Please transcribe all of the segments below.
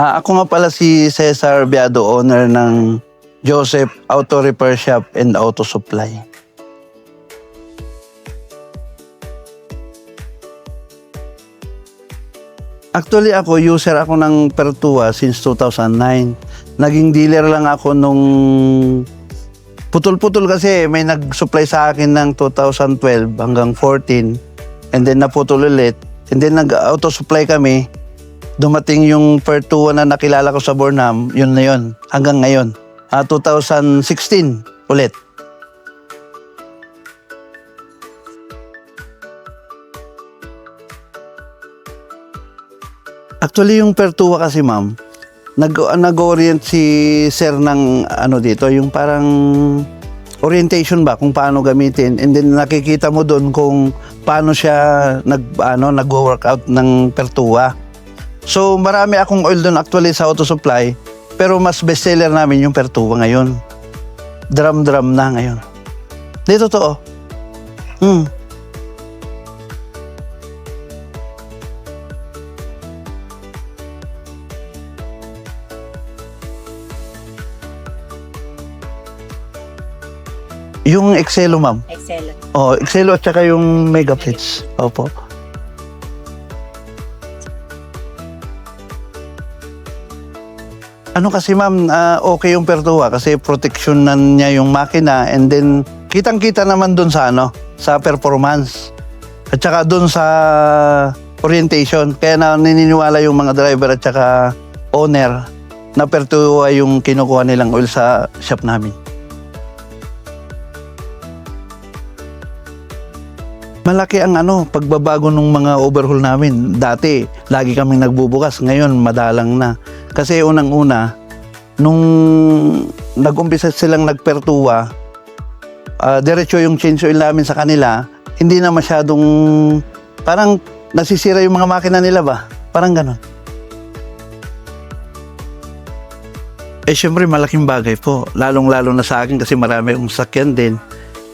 Ako nga pala si Cesar Biado, owner ng Joseph Auto Repair Shop and Auto Supply. Actually user ako ng Pertua since 2009. Naging dealer lang ako nung putol-putol kasi may nag-supply sa akin ng 2012 hanggang 14 and then naputol ulit and then nag-auto supply kami. Dumating yung Pertua na nakilala ko sa Burnham, yun na yun, hanggang ngayon. 2016 ulit. Actually yung Pertua kasi ma'am, nag-orient si sir ng dito, yung parang orientation ba kung paano gamitin, and then nakikita mo doon kung paano siya nag-workout ng Pertua. So marami akong oil doon actually sa auto supply, pero mas bestseller namin yung Pertua ngayon. Drum na ngayon. Di totoo. Yung Excelo ma'am. Excel. Excelo at saka yung Megapits. Opo. Kasi ma'am, okay yung Pertua kasi protection na niya yung makina, and then kitang-kita naman dun sa sa performance. At saka dun sa orientation. Kaya naniniwala yung mga driver at saka owner na Pertua yung kinukuha nilang oil sa shop namin. Malaki ang pagbabago ng mga overhaul namin. Dati, lagi kaming nagbubukas. Ngayon, madalang na. Kasi unang-una, nung nag-umpisa silang nagpertua, diretso yung change oil namin sa kanila, hindi na masyadong, parang nasisira yung mga makina nila ba? Parang ganon. Syempre, malaking bagay po. Lalong-lalo na sa akin kasi marami akong sakyan din.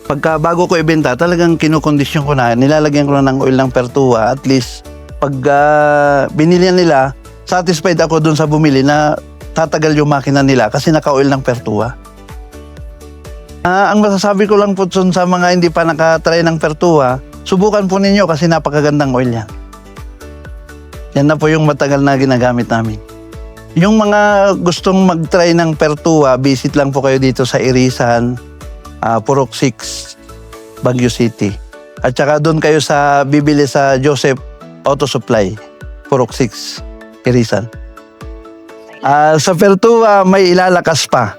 Pagka bago ko ibenta, talagang kinukondisyon ko na, nilalagyan ko na ng oil ng Pertua. At least, pag binilihan nila, satisfied ako dun sa bumili na tatagal yung makina nila kasi naka-oil ng Pertua. Ang masasabi ko lang po sa mga hindi pa nakatry ng Pertua, subukan po ninyo kasi napakagandang oil yan. Yan na po yung matagal na ginagamit namin. Yung mga gustong mag-try ng Pertua, visit lang po kayo dito sa Irisan, Purok 6, Baguio City. At saka doon kayo bibili sa Joseph Auto Supply, Purok 6, Irisan. Sa Pertua may ilalakas pa.